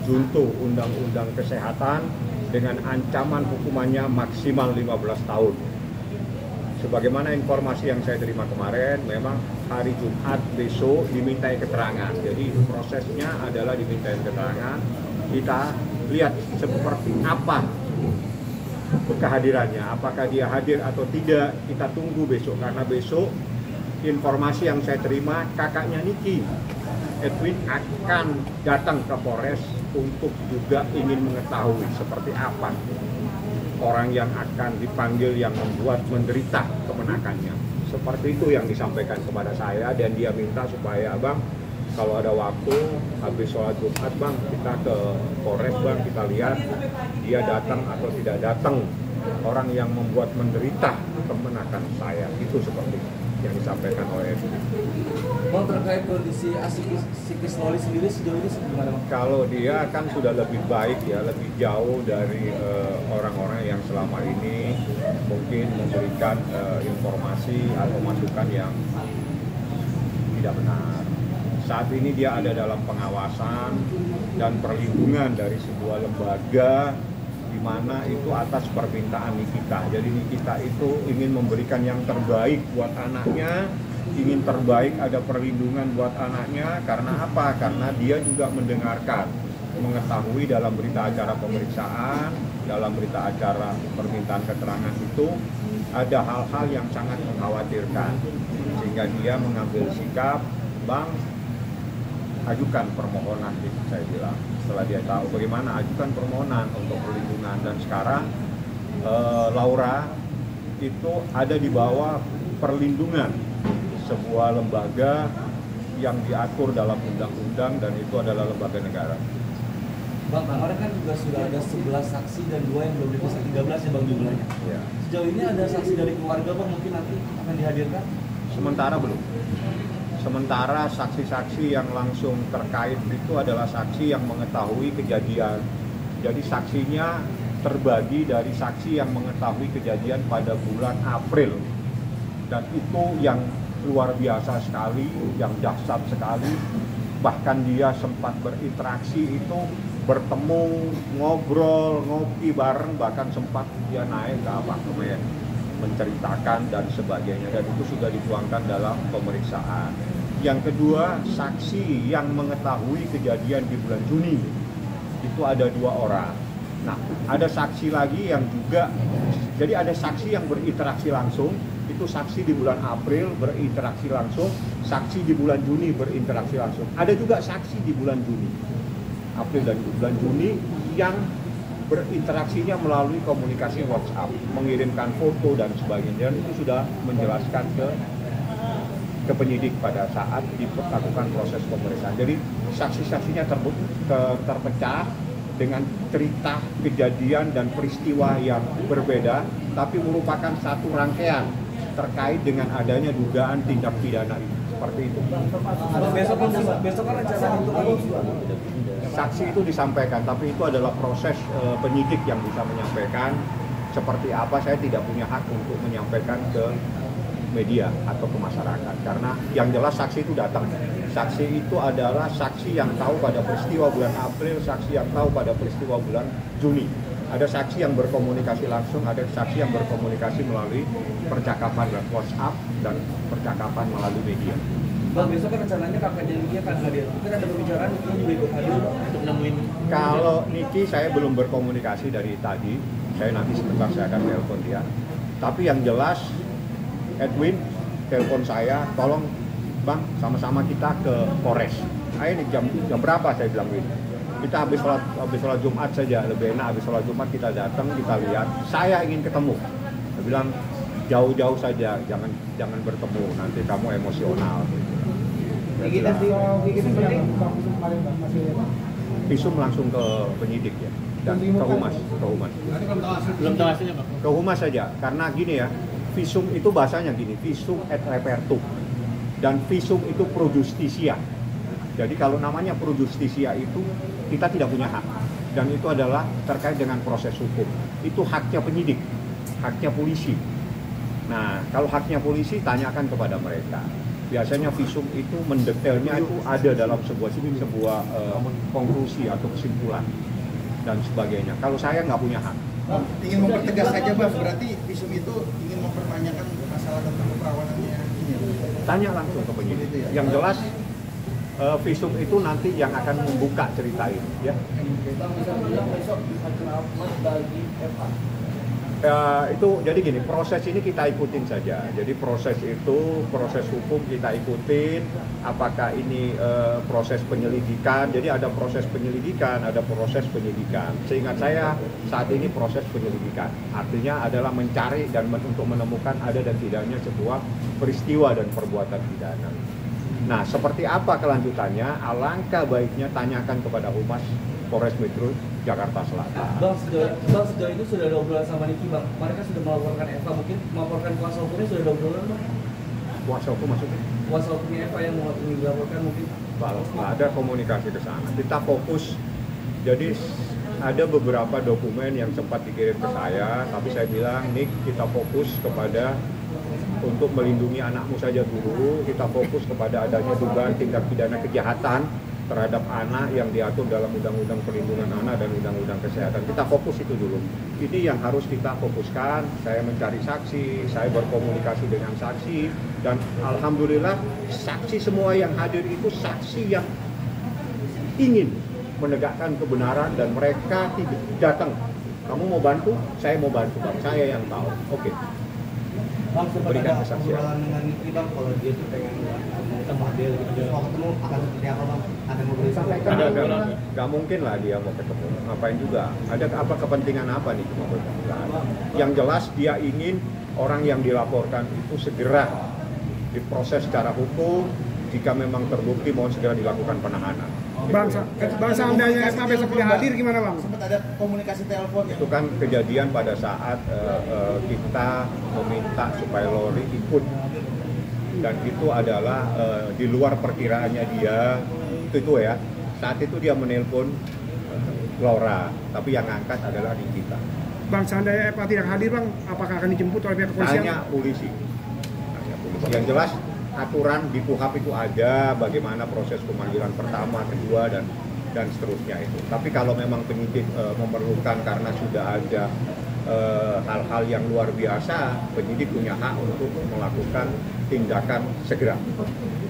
junto Undang-Undang Kesehatan dengan ancaman hukumannya maksimal 15 tahun. Sebagaimana informasi yang saya terima kemarin, memang hari Jumat besok dimintai keterangan. Jadi prosesnya adalah dimintai keterangan. Kita lihat seperti apa kehadirannya, apakah dia hadir atau tidak, kita tunggu besok. Karena besok informasi yang saya terima, kakaknya Niki, Edwin akan datang ke Polres untuk juga ingin mengetahui seperti apa orang yang akan dipanggil yang membuat menderita kemenakannya. Seperti itu yang disampaikan kepada saya, dan dia minta supaya Abang kalau ada waktu habis sholat Jumat Bang, kita ke Polres Bang, kita lihat dia datang atau tidak datang orang yang membuat menderita kemenakan saya. Itu seperti yang disampaikan oleh Edwin. Bang, terkait kondisi psikis Loli sendiri sejauh ini gimana Bang? Kalau dia kan sudah lebih baik ya, lebih jauh dari orang-orang yang selama ini mungkin memberikan informasi atau masukan yang tidak benar. Saat ini dia ada dalam pengawasan dan perlindungan dari sebuah lembaga di mana itu atas permintaan Nikita. Jadi Nikita itu ingin memberikan yang terbaik buat anaknya, ingin terbaik ada perlindungan buat anaknya. Karena apa? Karena dia juga mendengarkan, mengetahui dalam berita acara pemeriksaan, dalam berita acara permintaan keterangan itu ada hal-hal yang sangat mengkhawatirkan, sehingga dia mengambil sikap, Bang, ajukan permohonan, saya bilang. Setelah dia tahu bagaimana, ajukan permohonan untuk perlindungan. Dan sekarang Laura itu ada di bawah perlindungan sebuah lembaga yang diatur dalam undang-undang, dan itu adalah lembaga negara. Bang, kemarin kan juga sudah ada 11 saksi dan 2 yang belum diperiksa, 13 ya Bang jumlahnya. Ya. Sejauh ini ada saksi dari keluarga Bang, mungkin nanti akan dihadirkan? Sementara belum. Sementara saksi-saksi yang langsung terkait itu adalah saksi yang mengetahui kejadian. Jadi saksinya terbagi dari saksi yang mengetahui kejadian pada bulan April. Dan itu yang luar biasa sekali, yang dahsyat sekali. Bahkan dia sempat berinteraksi itu, bertemu, ngobrol, ngopi bareng, bahkan sempat dia naik ke apartemen, menceritakan dan sebagainya. Dan itu sudah dituangkan dalam pemeriksaan. Yang kedua, saksi yang mengetahui kejadian di bulan Juni itu ada 2 orang. Nah, ada saksi lagi yang juga, jadi ada saksi yang berinteraksi langsung, itu saksi di bulan April berinteraksi langsung, saksi di bulan Juni berinteraksi langsung. Ada juga saksi di bulan Juni, April dan bulan Juni yang berinteraksinya melalui komunikasi WhatsApp, mengirimkan foto dan sebagainya. Dan itu sudah menjelaskan ke penyidik pada saat dilakukan proses pemeriksaan. Jadi saksi-saksinya terpecah dengan cerita kejadian dan peristiwa yang berbeda, tapi merupakan satu rangkaian terkait dengan adanya dugaan tindak pidana itu. Seperti itu. Besok kan rencana untuk Saksi itu disampaikan, tapi itu adalah proses penyidik yang bisa menyampaikan. Seperti apa, saya tidak punya hak untuk menyampaikan ke media atau ke masyarakat, karena yang jelas saksi itu datang. Saksi itu adalah saksi yang tahu pada peristiwa bulan April, saksi yang tahu pada peristiwa bulan Juni. Ada saksi yang berkomunikasi langsung, ada saksi yang berkomunikasi melalui percakapan WhatsApp dan percakapan melalui media. Bang, besok kan rencananya kakaknya Niki akan hadir. Mungkin ada pembicaraan Niki juga ikut hadir untuk nemuin. Kalau Niki saya belum berkomunikasi dari tadi, saya nanti sebentar saya akan telepon dia. Tapi yang jelas Edwin telepon saya, tolong Bang, sama-sama kita ke Polres. Ini jam berapa, saya bilang Win. Kita habis sholat Jumat saja, lebih enak habis sholat Jumat kita datang, kita lihat. Saya ingin ketemu. Saya bilang jauh-jauh saja, jangan bertemu, nanti kamu emosional. Visum langsung ke penyidik ya, dan ke humas. Belum tahu hasilnya Bang. Ke humas saja, karena gini ya. Visum itu bahasanya gini, visum et repertum, dan visum itu pro justisia. Jadi kalau namanya pro justisia itu kita tidak punya hak, dan itu adalah terkait dengan proses hukum. Itu haknya penyidik, haknya polisi. Nah, kalau haknya polisi tanyakan kepada mereka. Biasanya visum itu mendetailnya itu ada dalam sebuah konklusi atau kesimpulan dan sebagainya. Kalau saya nggak punya hak. Ingin mempertegas saja Bang, berarti visum itu ingin mempertanyakan masalah tentang keperawanannya ini. Tanya langsung ke penyidik. Yang jelas visum itu nanti yang akan membuka cerita ini, ya. Itu jadi gini, proses ini kita ikutin saja. Jadi proses hukum kita ikutin. Apakah ini proses penyelidikan? Jadi ada proses penyelidikan, ada proses penyidikan. Seingat saya saat ini proses penyelidikan. Artinya adalah mencari dan untuk menemukan ada dan tidaknya sebuah peristiwa dan perbuatan pidana. Nah, seperti apa kelanjutannya? Alangkah baiknya tanyakan kepada Humas Polres Metro Jakarta Selatan. Bang, sejauh itu sudah ada obrolan sama Niki, Bang. Mereka sudah melaporkan Eva, mungkin melaporkan kuasa hukumnya sudah ada obrolan, Bang? Kuasa hukum maksudnya? Kuasa hukumnya Eva yang mau dilaporkan mungkin? Nggak ada komunikasi ke sana. Kita fokus. Jadi ada beberapa dokumen yang sempat dikirim ke saya, tapi saya bilang, Nik, kita fokus kepada untuk melindungi anakmu saja dulu. Kita fokus kepada adanya dugaan tindak pidana kejahatan terhadap anak yang diatur dalam Undang-Undang Perlindungan Anak dan Undang-Undang Kesehatan. Kita fokus itu dulu. Ini yang harus kita fokuskan. Saya mencari saksi, saya berkomunikasi dengan saksi, dan alhamdulillah saksi semua yang hadir itu saksi yang ingin menegakkan kebenaran dan mereka tidak datang. Kamu mau bantu? Saya mau bantu, Bang. Saya yang tahu. Oke. Bang, Berikan kesaksian. dengan Niki, Bang, kalau dia tuh pengen ketemu Adel gitu. Kalau ketemu akan seperti apa, Bang? Ada mobil Nggak mungkin lah dia mau ketemu. Ngapain juga? Ada apa kepentingan apa nih cuma bertemu? Yang jelas dia ingin orang yang dilaporkan itu segera diproses secara hukum. Jika memang terbukti mohon segera dilakukan penahanan. Bang, seandainya Eva besok tidak hadir gimana, Bang? Sempat ada komunikasi telepon ya? Itu kan kejadian pada saat kita meminta supaya Lori ikut, dan itu adalah di luar perkiraannya dia. Itu ya, saat itu dia menelpon Laura, tapi yang angkat adalah Nikita. Bang, seandainya Eva tidak hadir, Bang, apakah akan dijemput oleh pihak kepolisian? Tanya polisi. Yang jelas aturan di KUHP itu ada bagaimana proses pemanggilan pertama, kedua, dan seterusnya itu. Tapi kalau memang penyidik memerlukan karena sudah ada hal-hal yang luar biasa, penyidik punya hak untuk melakukan tindakan segera.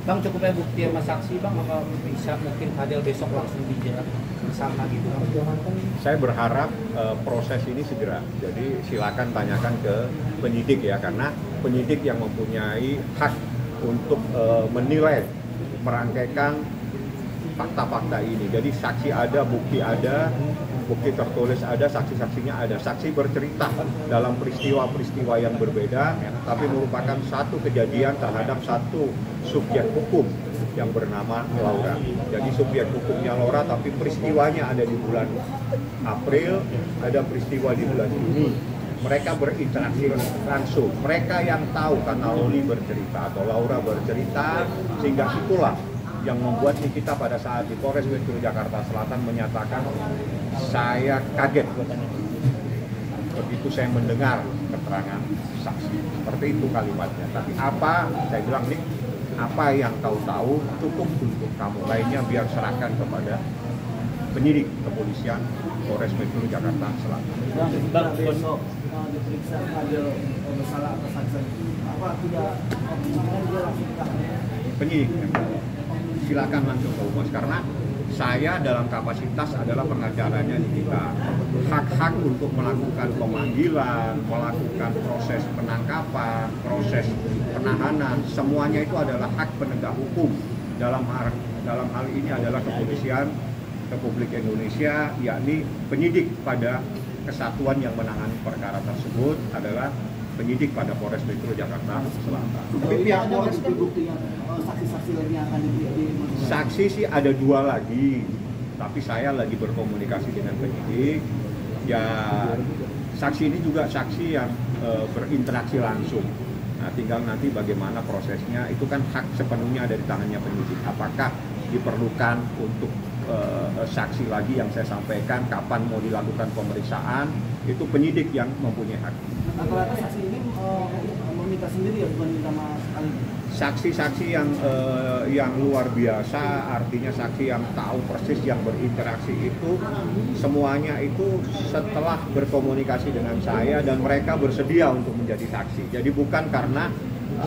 Bang, cukupnya bukti sama saksi, Bang, apa bisa mungkin Adel besok langsung dijerat bersama gitu? Saya berharap proses ini segera. Jadi silakan tanyakan ke penyidik ya, karena penyidik yang mempunyai hak untuk menilai, merangkaikan fakta-fakta ini. Jadi saksi ada, bukti tertulis ada, saksi-saksinya ada. Saksi bercerita dalam peristiwa-peristiwa yang berbeda, tapi merupakan satu kejadian terhadap satu subjek hukum yang bernama Laura. Jadi subjek hukumnya Laura, tapi peristiwanya ada di bulan April, ada peristiwa di bulan Juni. Mereka berinteraksi langsung. Mereka yang tahu karena Loli bercerita atau Laura bercerita, sehingga itulah yang membuat kita pada saat di Polres Metro Jakarta Selatan menyatakan saya kaget begitu saya mendengar keterangan saksi. Seperti itu kalimatnya. Tapi apa, saya bilang nih, apa yang kau tahu cukup untuk kamu, lainnya biar serahkan kepada penyidik kepolisian Polres Metro Jakarta Selatan. Bang, besok diperiksa Adel bersalah atas saksi. Apa tidak dia langsung penyidik? Silakan langsung ke Humas, karena saya dalam kapasitas adalah pengacaranya Nikita. Hak-hak untuk melakukan pemanggilan, melakukan proses penangkapan, proses penahanan, semuanya itu adalah hak penegak hukum. Dalam hal ini adalah kepolisian Republik Indonesia, yakni penyidik pada kesatuan yang menangani perkara tersebut adalah penyidik pada Polres Metro Jakarta Selatan. Tapi pihak Polres bukti yang saksi-saksi lagi yang akan diberikan. Saksi sih ada 2 lagi, tapi saya lagi berkomunikasi dengan penyidik. Ya, saksi ini juga saksi yang berinteraksi langsung. Nah, tinggal nanti bagaimana prosesnya, itu kan hak sepenuhnya ada di tangannya penyidik. Apakah diperlukan untuk saksi lagi yang saya sampaikan, kapan mau dilakukan pemeriksaan, itu penyidik yang mempunyai hak. Rata-rata saksi ini meminta minta sendiri ya, bukan minta Mas Ali? Saksi-saksi yang luar biasa, artinya saksi yang tahu persis, yang berinteraksi itu semuanya itu setelah berkomunikasi dengan saya dan mereka bersedia untuk menjadi saksi. Jadi bukan karena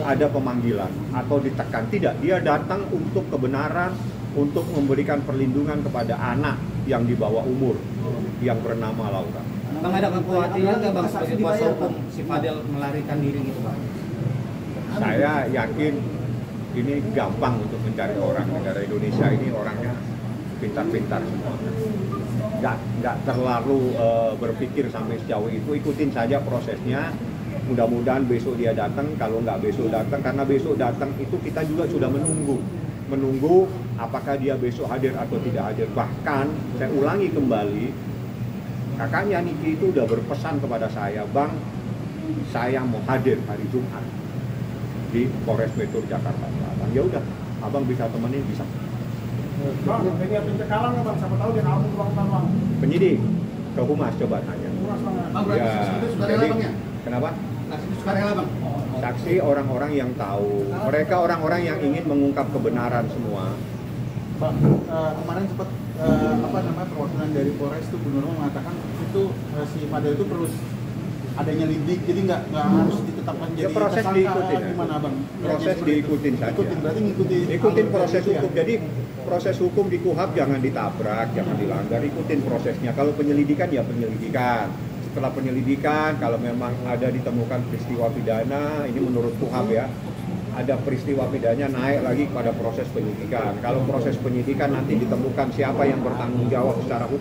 ada pemanggilan atau ditekan, tidak. Dia datang untuk kebenaran, untuk memberikan perlindungan kepada anak yang di bawah umur yang bernama Laura. Bang, ada kekhawatiran nggak Bang sebagai kuasa hukum si Fadel melarikan diri gitu Bang? Saya yakin ini gampang untuk mencari orang. Negara Indonesia ini orangnya pintar-pintar semua. Nggak terlalu berpikir sampai sejauh itu. Ikutin saja prosesnya. Mudah-mudahan besok dia datang. Kalau nggak besok datang, karena besok datang itu kita juga sudah menunggu apakah dia besok hadir atau tidak hadir. Bahkan saya ulangi kembali, kakaknya Niki itu udah berpesan kepada saya, Bang, saya mau hadir hari Jumat di Polres Metro Jakarta Selatan. Ya udah, abang bisa temenin, bisa. Bang, media pencekalan nggak bang? Siapa tahu dia kabur bang. Penyidik ke Humas coba tanya. Bang, berarti Ya, saksi itu sukarela jadi bang ya? kenapa? Saksi itu sukarela bang? Saksi orang-orang yang tahu. Mereka orang-orang yang ingin mengungkap kebenaran semua. Bang, kemarin sempat perwakilan dari Polres itu Bu Nurma mengatakan itu si Fadel itu perlu adanya lidik, jadi nggak harus ditetapkan jadi proses tersangka. diikutin ya. Gimana bang? Proses diikutin saja. Ikutin, berarti Ikutin proses itu ya? hukum. Jadi proses hukum di KUHAP jangan ditabrak, jangan dilanggar. Ikutin prosesnya. Kalau penyelidikan ya penyelidikan. Setelah penyelidikan, kalau memang ada ditemukan peristiwa pidana, ini menurut KUHAP ya, ada peristiwa pidana naik lagi pada proses penyidikan. Kalau proses penyidikan nanti ditemukan siapa yang bertanggung jawab secara hukum.